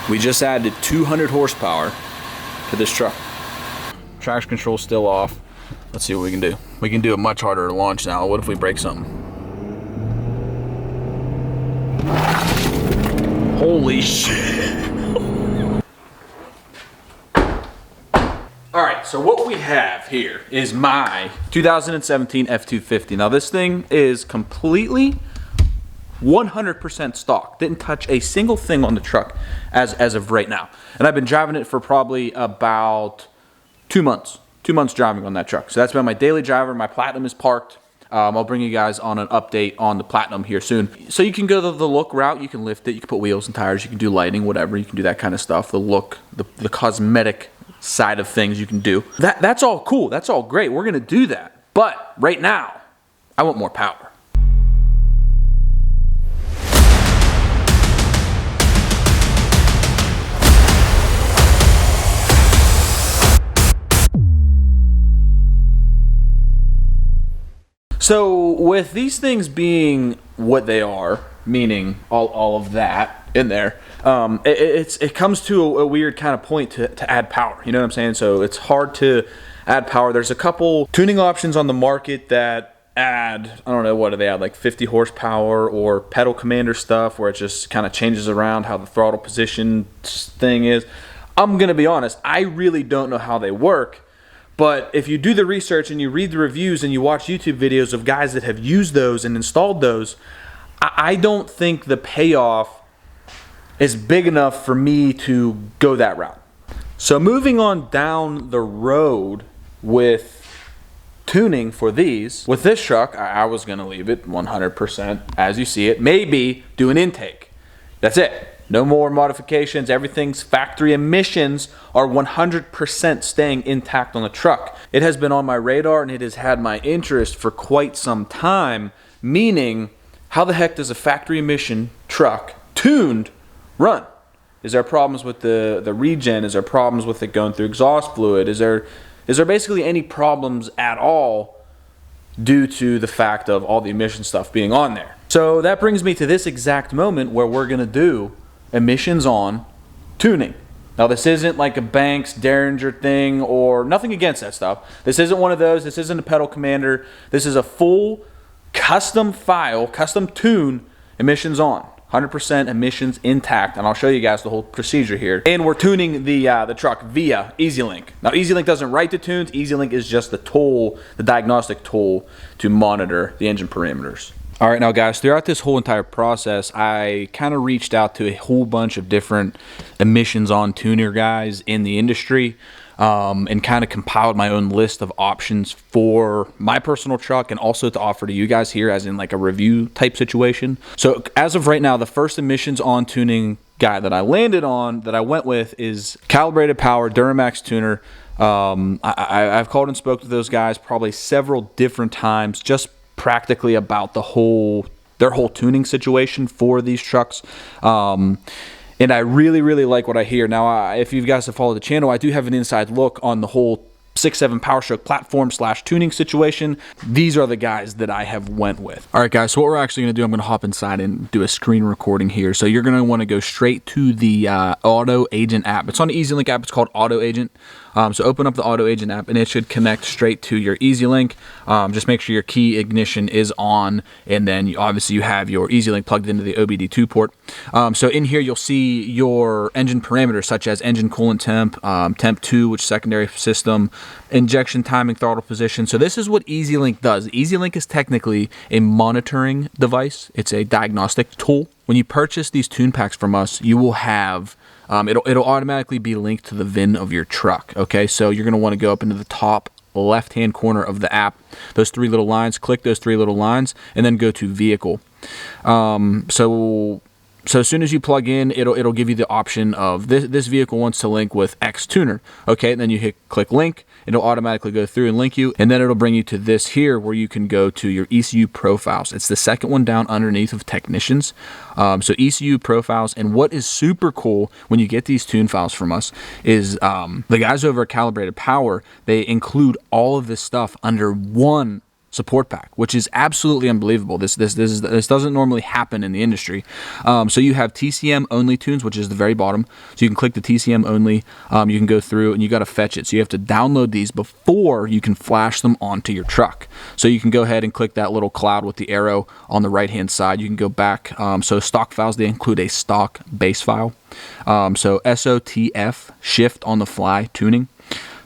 We just added 200 horsepower to this truck. Traction control's still off. Let's see what we can do. We can do a much harder launch now. What if we break something? Holy shit. All right, so what we have here is my 2017 F-250. Now this thing is completely 100% stock. Didn't touch a single thing on the truck as of right now. And I've been driving it for probably about 2 months. 2 months driving on that truck. So that's been my daily driver. My Platinum is parked. I'll bring you guys on an update on the Platinum here soon. So you can go the look route. You can lift it. You can put wheels and tires. You can do lighting, whatever. You can do that kind of stuff. The look, the cosmetic side of things you can do. That's all cool. That's all great. We're going to do that. But right now, I want more power. So with these things being what they are, meaning all of that in there, it comes to a weird kind of point to add power. You know what I'm saying? So it's hard to add power. There's a couple tuning options on the market that add, I don't know, what do they add, like 50 horsepower or pedal commander stuff where it just kind of changes around how the throttle position thing is. I'm going to be honest, I really don't know how they work. But if you do the research and you read the reviews and you watch YouTube videos of guys that have used those and installed those, I don't think the payoff is big enough for me to go that route. So moving on down the road with tuning for these, with this truck, I was going to leave it 100% as you see it. Maybe do an intake. That's it. No more modifications. Everything's factory emissions are 100% staying intact on the truck. It has been on my radar and it has had my interest for quite some time, meaning how the heck does a factory emission truck tuned run? Is there problems with the regen? Is there problems with it going through exhaust fluid? Is there basically any problems at all due to the fact of all the emission stuff being on there? So that brings me to this exact moment where we're going to do emissions on tuning. Now this isn't like a Banks Derringer thing or nothing against that stuff. This isn't one of those. This isn't a pedal commander. This is a full custom file, custom tune, emissions on. 100% emissions intact, and I'll show you guys the whole procedure here. And we're tuning the truck via EasyLink. Now EasyLink doesn't write the tunes. EasyLink is just the tool, the diagnostic tool to monitor the engine parameters. All right, now guys, throughout this whole entire process, I kind of reached out to a whole bunch of different emissions on tuner guys in the industry and kind of compiled my own list of options for my personal truck and also to offer to you guys here as in like a review type situation. So as of right now, the first emissions on tuning guy that I landed on, that I went with, is Calibrated Power Duramax Tuner. I've called and spoke to those guys probably several different times, just practically about their whole tuning situation for these trucks, and I really like what I hear. Now if you guys have followed the channel, I do have an inside look on the whole 6.7 Powerstroke platform / tuning situation. These are the guys that I have went with. All right guys, so what we're actually going to do, I'm going to hop inside and do a screen recording here. So you're going to want to go straight to the Auto Agent app. It's on the EasyLink app. It's called Auto Agent. So open up the Auto Agent app and it should connect straight to your EasyLink. Just make sure your key ignition is on, and then obviously you have your EasyLink plugged into the OBD2 port. So in here you'll see your engine parameters such as engine coolant temp, temp 2, which is secondary system, injection timing, throttle position. So this is what EasyLink does. EasyLink is technically a monitoring device. It's a diagnostic tool. When you purchase these tune packs from us, you will have it'll automatically be linked to the VIN of your truck. Okay, so you're going to want to go up into the top left-hand corner of the app, those three little lines, click those three little lines, and then go to vehicle. So as soon as you plug in, it'll give you the option of this vehicle wants to link with X tuner. Okay, and then you click link. It'll automatically go through and link you, and then it'll bring you to this here where you can go to your ECU profiles. It's the second one down underneath of technicians. So ECU profiles, and what is super cool when you get these tune files from us is the guys over at Calibrated Power, they include all of this stuff under one support pack, which is absolutely unbelievable. This doesn't normally happen in the industry. So you have TCM only tunes, which is the very bottom. So you can click the TCM only. You can go through and you got to fetch it. So you have to download these before you can flash them onto your truck. So you can go ahead and click that little cloud with the arrow on the right hand side. You can go back. So stock files, they include a stock base file. So SOTF, shift on the fly tuning.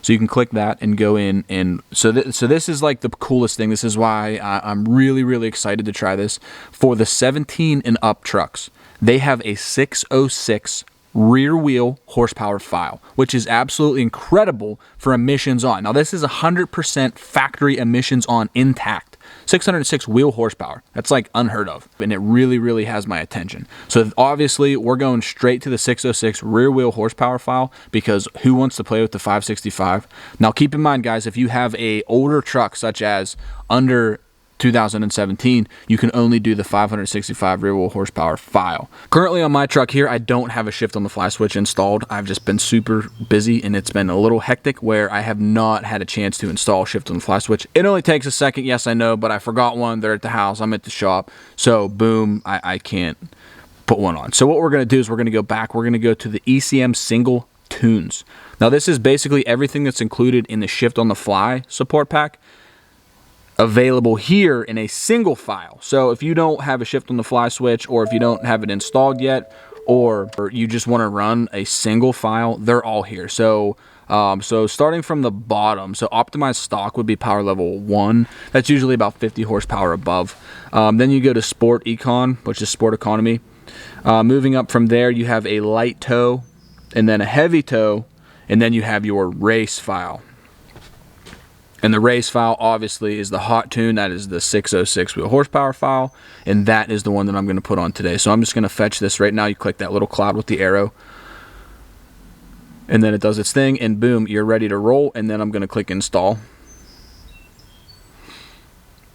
So you can click that and go in, and so this is like the coolest thing. This is why I'm really, really excited to try this. For the 17 and up trucks, they have a 606 rear wheel horsepower file, which is absolutely incredible for emissions on. Now this is 100% factory emissions on intact. 606 wheel horsepower. That's like unheard of. And it really, really has my attention. So obviously we're going straight to the 606 rear wheel horsepower file, because who wants to play with the 565? Now keep in mind, guys, if you have a older truck such as under 2017, you can only do the 565 rear wheel horsepower file. Currently on my truck here, I don't have a shift on the fly switch installed. I've just been super busy and it's been a little hectic where I have not had a chance to install shift on the fly switch. It only takes a second, yes I know, but I forgot one. They're at the house, I'm at the shop, so boom, I can't put one on. So what we're going to do is we're going to go back. We're going to go to the ECM single tunes. Now this is basically everything that's included in the shift on the fly support pack, available here in a single file. So if you don't have a shift on the fly switch, or if you don't have it installed yet, or you just want to run a single file, they're all here. So so starting from the bottom, so optimized stock would be power level 1. That's usually about 50 horsepower above. Then you go to sport econ, which is sport economy. Moving up from there, you have a light tow, and then a heavy tow, and then you have your race file. And the race file obviously is the hot tune. That is the 606 wheel horsepower file, and that is the one that I'm going to put on today. So I'm just going to fetch this right now. You click that little cloud with the arrow, and then it does its thing, and boom, you're ready to roll. And then I'm going to click install.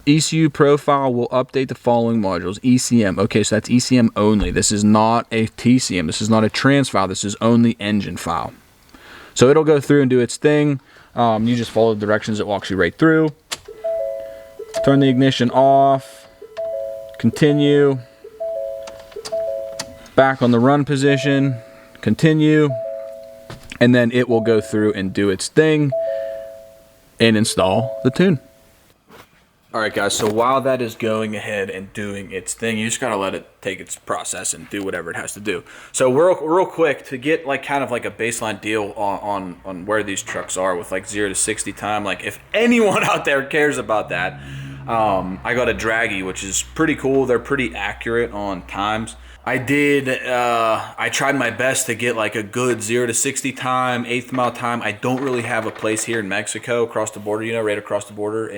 ECU profile will update the following modules. ECM. Okay, so that's ECM only. This is not a TCM. This is not a trans file. This is only engine file. So it'll go through and do its thing. You just follow the directions, it walks you right through. Turn the ignition off. Continue. Back on the run position. Continue. And then it will go through and do its thing and install the tune. Alright guys, so while that is going ahead and doing its thing, you just gotta let it take its process and do whatever it has to do. So real quick, to get like kind of like a baseline deal on where these trucks are with like 0 to 60 time, like if anyone out there cares about that, I got a Draggy, which is pretty cool. They're pretty accurate on times. I tried my best to get like a good 0 to 60 time, 1/8 mile time. I don't really have a place here in Mexico across the border, you know, right across the border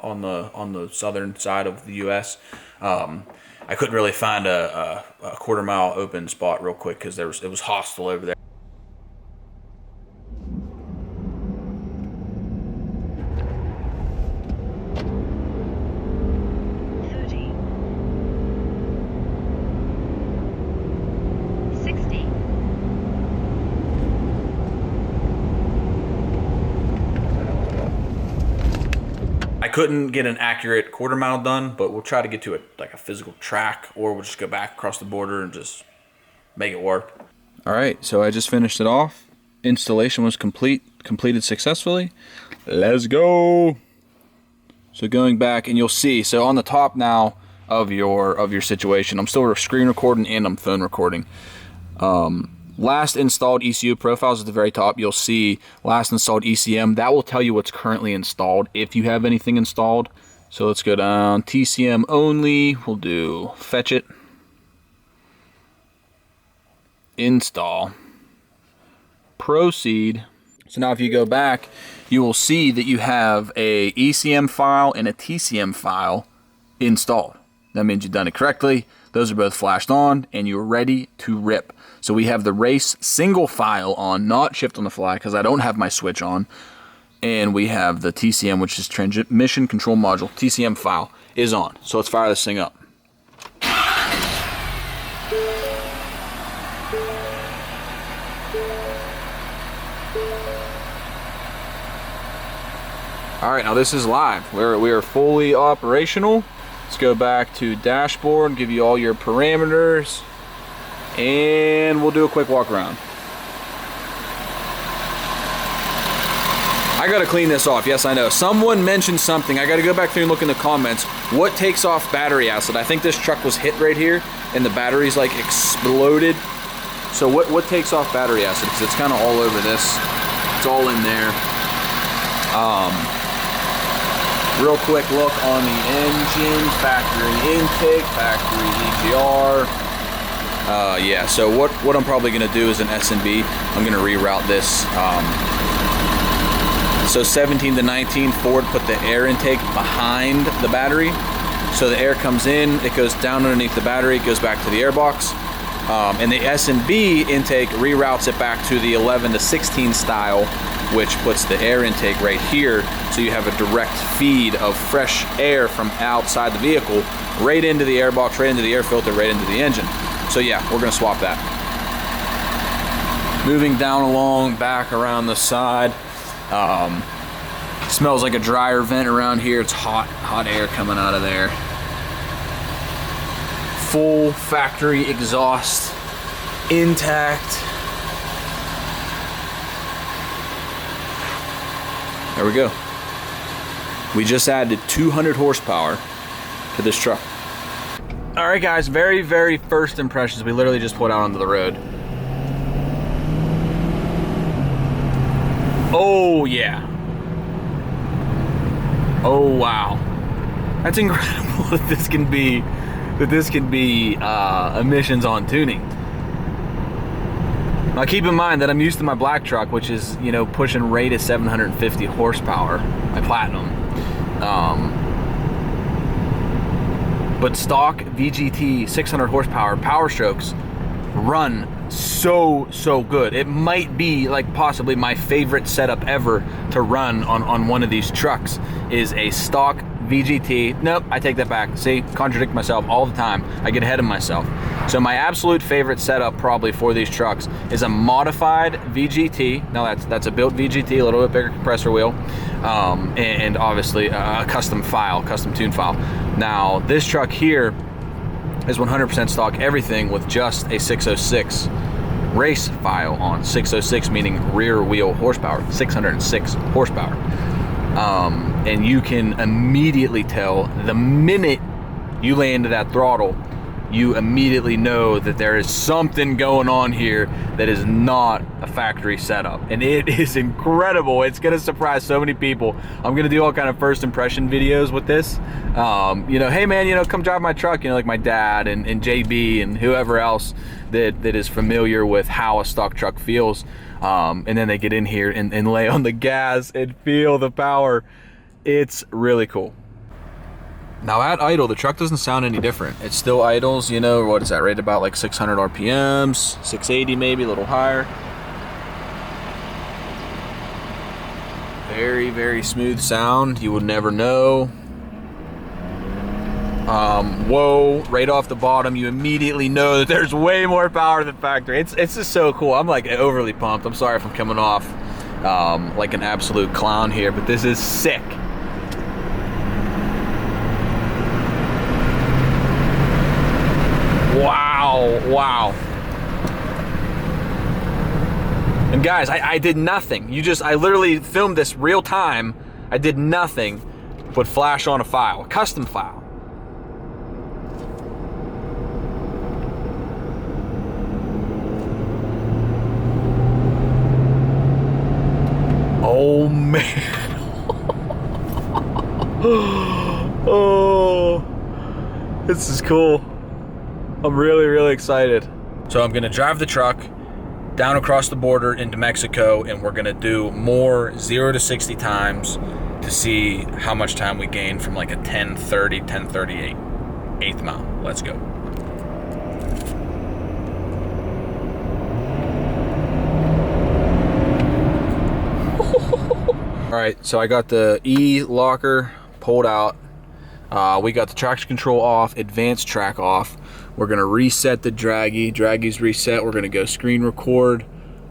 on the southern side of the U.S. I couldn't really find a 1/4 mile open spot real quick because it was hostile over there. I couldn't get an accurate 1/4 mile done, but we'll try to get to a physical track, or we'll just go back across the border and just make it work. All right, so I just finished it off. Installation was completed successfully. Let's go. So going back, and you'll see, so on the top now of your situation, I'm still screen recording and I'm phone recording. Last installed ECU profiles at the very top. You'll see last installed ECM. That will tell you what's currently installed if you have anything installed. So let's go down TCM only. We'll do fetch it, install, proceed. So now if you go back, you will see that you have a ECM file and a TCM file installed. That means you've done it correctly. Those are both flashed on and you're ready to rip. So we have the race single file on, not shift on the fly because I don't have my switch on. And we have the TCM, which is transmission control module. TCM file is on. So let's fire this thing up. All right, now this is live. We are fully operational. Let's go back to dashboard, give you all your parameters, and we'll do a quick walk around. I gotta clean this off. Yes, I know. Someone mentioned something. I gotta go back through and look in the comments. What takes off battery acid? I think this truck was hit right here and the battery's like exploded. So what takes off battery acid? Because it's kind of all over this. It's all in there. Real quick look on the engine, factory intake, factory EGR. Yeah, so what I'm probably gonna do is an S&B. I'm gonna reroute this. So 17 to 19, Ford put the air intake behind the battery. So the air comes in, it goes down underneath the battery, it goes back to the airbox. And the S&B intake reroutes it back to the 11 to 16 style, which puts the air intake right here. So you have a direct feed of fresh air from outside the vehicle, right into the airbox, right into the air filter, right into the engine. So yeah, we're gonna swap that. Moving down along, back around the side. Smells like a dryer vent around here. It's hot air coming out of there. Full factory exhaust intact. There we go. We just added 200 horsepower to this truck. All right, guys, very, very first impressions. We literally just put out onto the road. Oh yeah. Oh wow. That's incredible that this can be emissions on tuning. Now keep in mind that I'm used to my black truck, which is, you know, pushing rate at 750 horsepower, my Platinum. But stock VGT 600 horsepower Powerstrokes run so good. It might be like possibly my favorite setup ever to run on one of these trucks is a stock VGT. Nope, I take that back. See, contradict myself all the time. I get ahead of myself. So my absolute favorite setup probably for these trucks is a modified VGT. Now that's a built VGT, a little bit bigger compressor wheel, and obviously a custom tune file. Now this truck here is 100% stock everything with just a 606 race file on. 606 meaning rear wheel horsepower, 606 horsepower. And you can immediately tell the minute you lay into that throttle, you immediately know that there is something going on here that is not a factory setup, and it is incredible. It's gonna surprise so many people. I'm gonna do all kind of first impression videos with this. You know, hey man, you know, come drive my truck, you know, like my dad and JB and whoever else that is familiar with how a stock truck feels. And then they get in here and lay on the gas and feel the power. It's really cool. Now at idle, the truck doesn't sound any different. It still idles, you know, what is that, right about like 600 RPMs, 680 maybe, a little higher. Very, very smooth sound. You would never know. Whoa, right off the bottom, you immediately know that there's way more power than factory. It's just so cool. I'm like overly pumped. I'm sorry if I'm coming off like an absolute clown here, but this is sick. Wow. And guys, I did nothing. I literally filmed this real time. I did nothing but flash on a file, a custom file. Oh man. Oh, this is cool. I'm really, really excited. So I'm gonna drive the truck down across the border into Mexico, and we're gonna do more 0 to 60 times to see how much time we gain from like a 10:30, 10:38 eighth mile. Let's go. All right, so I got the E locker pulled out. We got the traction control off, advanced track off. We're gonna reset the draggy. Draggy's reset. We're gonna go screen record.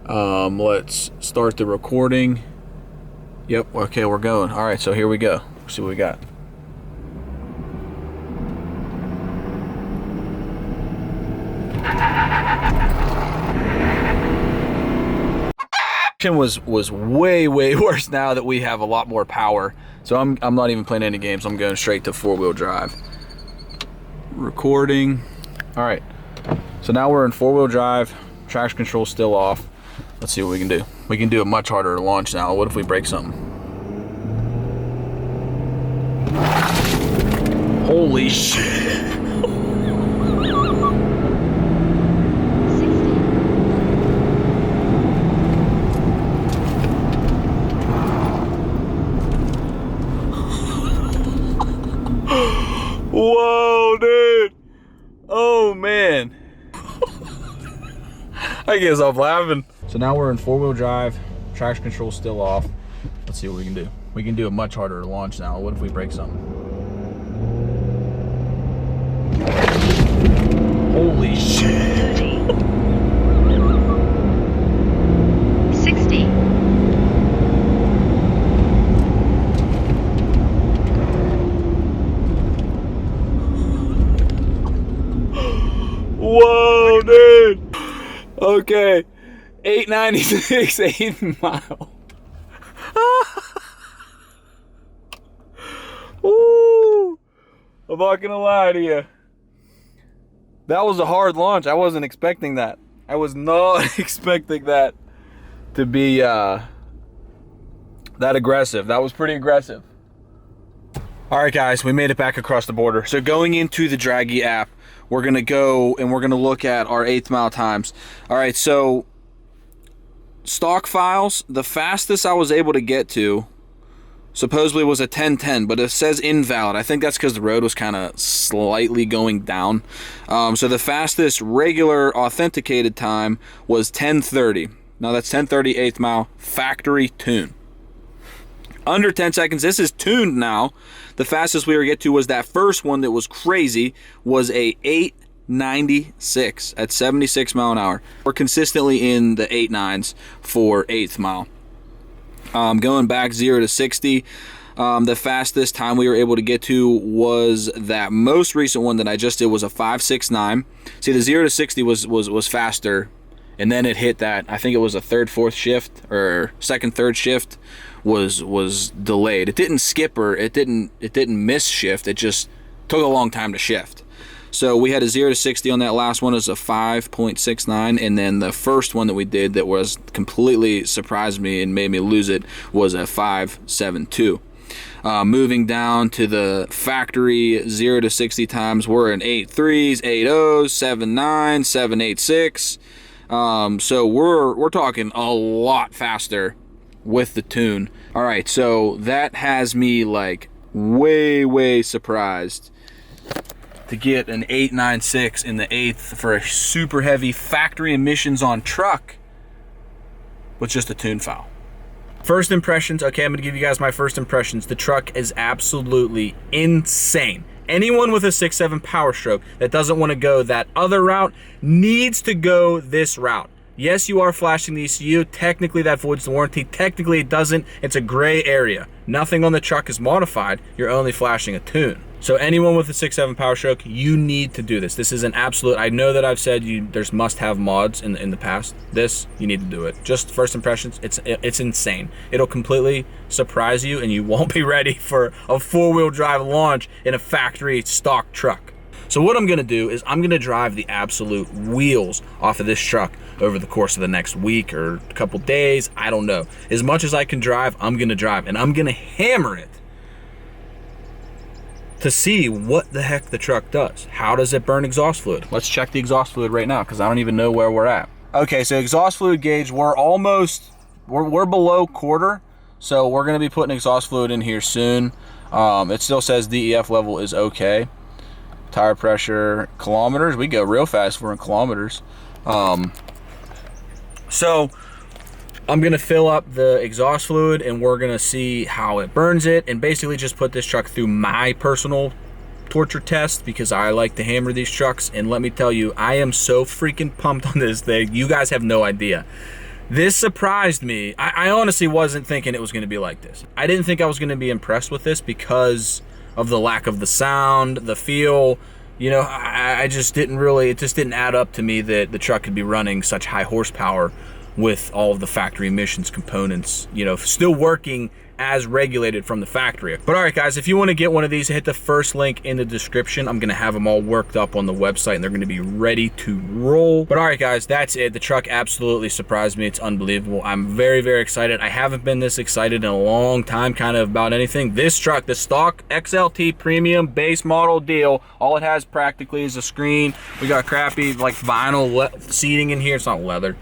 Let's start the recording. Yep, okay, we're going. All right, so here we go. Let's see what we got. Was way worse now that we have a lot more power. So I'm not even playing any games. I'm going straight to 4-wheel drive. Recording. All right. So now we're in 4-wheel drive. Traction control still off. Let's see what we can do. We can do a much harder launch now. What if we break something? Holy shit. Whoa, dude. Oh, man. I can't stop laughing. So now we're in 4-wheel drive. Traction control still off. Let's see what we can do. We can do a much harder launch now. What if we break something? Holy shit. 60. Whoa, dude. Okay. 896, 8 mile. Woo. I'm not gonna lie to you. That was a hard launch. I wasn't expecting that. I was not expecting that to be that aggressive. That was pretty aggressive. All right, guys, we made it back across the border. So going into the Draggy app, we're gonna go and we're gonna look at our 8th mile times. All right, so stock files, the fastest I was able to get to supposedly was a 10:10, but it says invalid. I think that's because the road was kind of slightly going down. So the fastest regular authenticated time was 10:30. Now that's 10:30 8th mile, factory tune. Under 10 seconds, this is tuned now. The fastest we were get to was that first one that was crazy, was a 8:96 at 76 mile an hour. We're consistently in the 8.9s for 8th mile. Going back 0 to 60, the fastest time we were able to get to was that most recent one that I just did was a 5.69. See, the 0 to 60 was faster, and then it hit that, I think it was a third, fourth shift, or second, third shift was delayed. It didn't skip or it didn't miss shift. It just took a long time to shift. So we had a 0 to 60 on that last one as a 5.69, and then the first one that we did that was completely surprised me and made me lose it was a 5.72. Moving down to the factory 0 to 60 times, we're in 8.3s, 8.0s, 7.9s, 7.86. So we're talking a lot faster with the tune. All right, so that has me like way surprised to get an 8.96 in the 8th for a super heavy factory emissions on truck with just a tune file. First impressions. Okay, I'm gonna give you guys my first impressions. The truck is absolutely insane. Anyone with a 6.7 Powerstroke that doesn't want to go that other route needs to go this route. Yes, you are flashing the ECU. Technically, that voids the warranty. Technically, it doesn't. It's a gray area. Nothing on the truck is modified. You're only flashing a tune. So anyone with a 6.7 Powerstroke, you need to do this. This is an absolute, I know that I've said there's must-have mods in the past. This, you need to do it. Just first impressions, it's insane. It'll completely surprise you, and you won't be ready for a 4-wheel drive launch in a factory stock truck. So what I'm gonna do is I'm gonna drive the absolute wheels off of this truck over the course of the next week or a couple days, I don't know. As much as I can drive, I'm gonna drive, and I'm gonna hammer it to see what the heck the truck does. How does it burn exhaust fluid? Let's check the exhaust fluid right now, because I don't even know where we're at. Okay, so exhaust fluid gauge, we're below quarter, so we're gonna be putting exhaust fluid in here soon. It still says DEF level is okay. Tire pressure, kilometers, we go real fast. We're in kilometers. So I'm gonna fill up the exhaust fluid and we're gonna see how it burns it, and basically just put this truck through my personal torture test, because I like to hammer these trucks. And let me tell you, I am so freaking pumped on this thing. You guys have no idea. This surprised me. I honestly wasn't thinking it was going to be like this. I didn't think I was going to be impressed with this because of the lack of the sound, the feel. You know, I just didn't really, it just didn't add up to me that the truck could be running such high horsepower with all of the factory emissions components, you know, still working as regulated from the factory. But all right, guys, if you want to get one of these, hit the first link in the description. I'm going to have them all worked up on the website and they're going to be ready to roll. But all right, guys, that's it. The truck absolutely surprised me. It's unbelievable. I'm very, very excited. I haven't been this excited in a long time kind of about anything. This truck, the stock XLT premium base model deal, all it has practically is a screen. We got crappy like vinyl seating in here. It's not leather.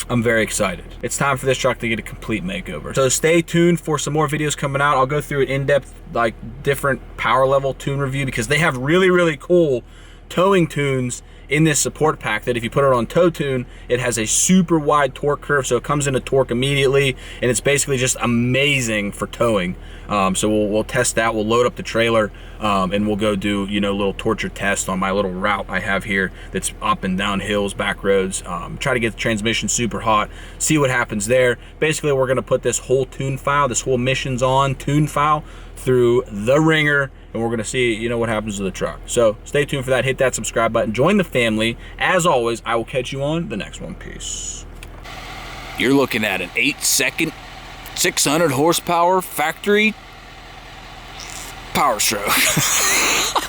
I'm very excited. It's time for this truck to get a complete makeover. So stay tuned for some more videos coming out. I'll go through an in-depth, like different power level tune review because they have really, really cool towing tunes in this support pack that if you put it on tow tune, it has a super wide torque curve, so it comes into torque immediately, and it's basically just amazing for towing. So we'll test that. We'll load up the trailer, and we'll go do, you know, a little torture test on my little route I have here that's up and down hills, back roads. Try to get the transmission super hot, see what happens there. Basically, we're gonna put this whole tune file, this whole emissions on tune file through the ringer, and we're gonna see, you know, what happens to the truck. So stay tuned for that. Hit that subscribe button, join the family. As always, I will catch you on the next one. Peace. You're looking at an 8-second 600 horsepower factory Powerstroke.